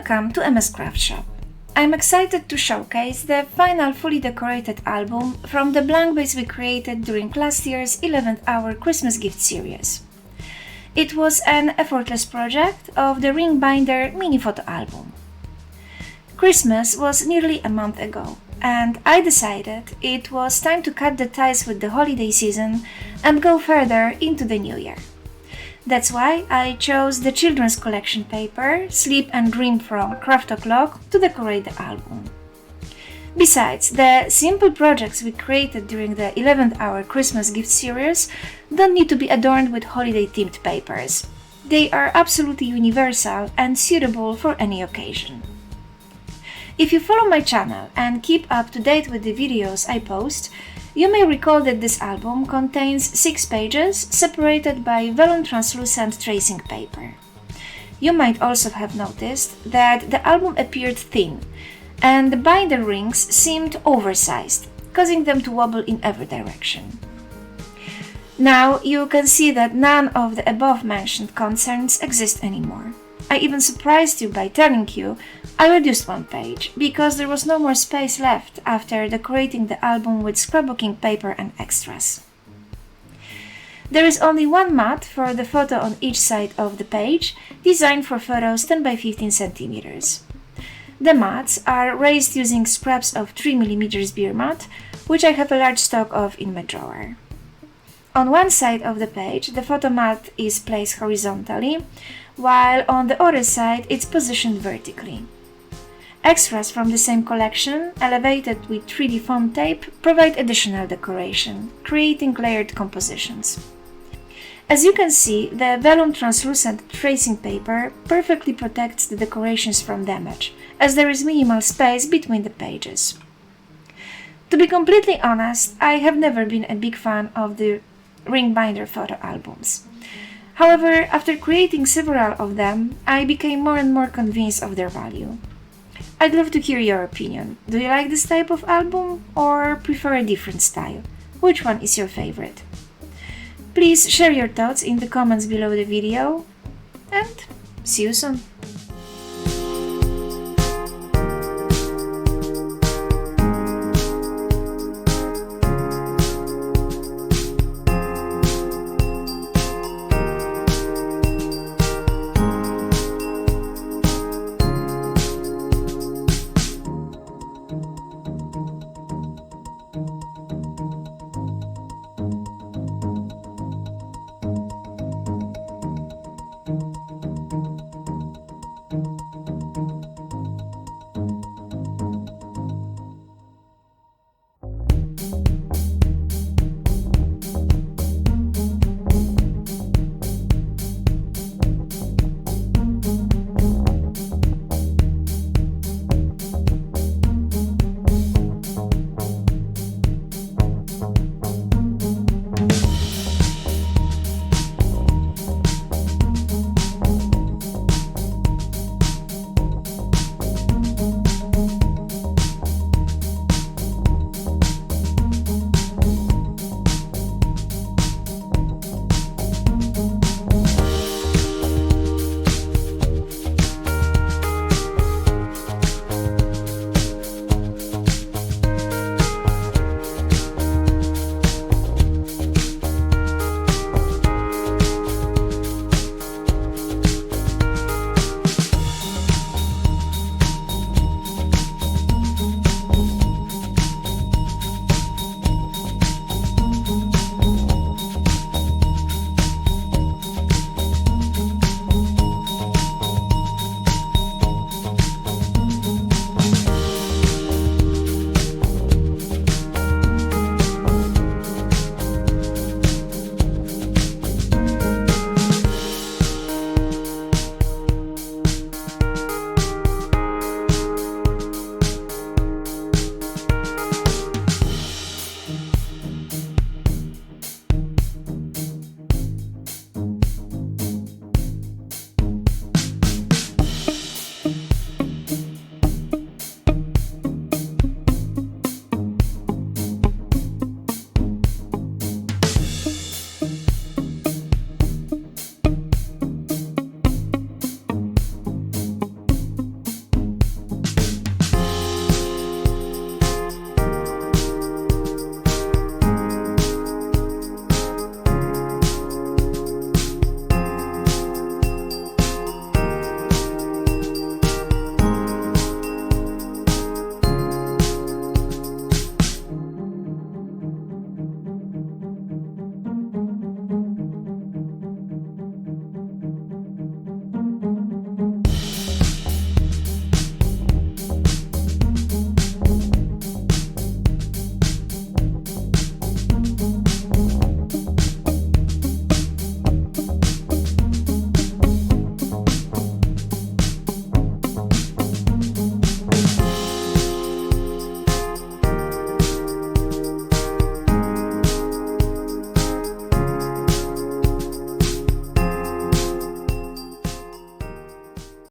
Welcome to MS Craftshop. I'm excited to showcase the final fully decorated album from the blank base we created during last year's 11th Hour Christmas gift series. It was an effortless project of the ring binder mini photo album. Christmas was nearly a month ago, and I decided it was time to cut the ties with the holiday season and go further into the new year. That's why I chose the children's collection paper, Sleep and Dream from Craftshop, to decorate the album. Besides, the simple projects we created during the 11th Hour Christmas gift series don't need to be adorned with holiday-themed papers. They are absolutely universal and suitable for any occasion. If you follow my channel and keep up to date with the videos I post, you may recall that this album contains 6 pages separated by vellum translucent tracing paper. You might also have noticed that the album appeared thin and the binder rings seemed oversized, causing them to wobble in every direction. Now you can see that none of the above-mentioned concerns exist anymore. I even surprised you by telling you I reduced one page, because there was no more space left after decorating the album with scrapbooking paper and extras. There is only one mat for the photo on each side of the page, designed for photos 10 by 15 centimeters. The mats are raised using scraps of 3mm beer mat, which I have a large stock of in my drawer. On one side of the page, the photo mat is placed horizontally, while on the other side it's positioned vertically. Extras from the same collection, elevated with 3D foam tape, provide additional decoration, creating layered compositions. As you can see, the vellum translucent tracing paper perfectly protects the decorations from damage, as there is minimal space between the pages. To be completely honest, I have never been a big fan of the ring binder photo albums. However, after creating several of them, I became more and more convinced of their value. I'd love to hear your opinion. Do you like this type of album or prefer a different style? Which one is your favorite? Please share your thoughts in the comments below the video, and see you soon!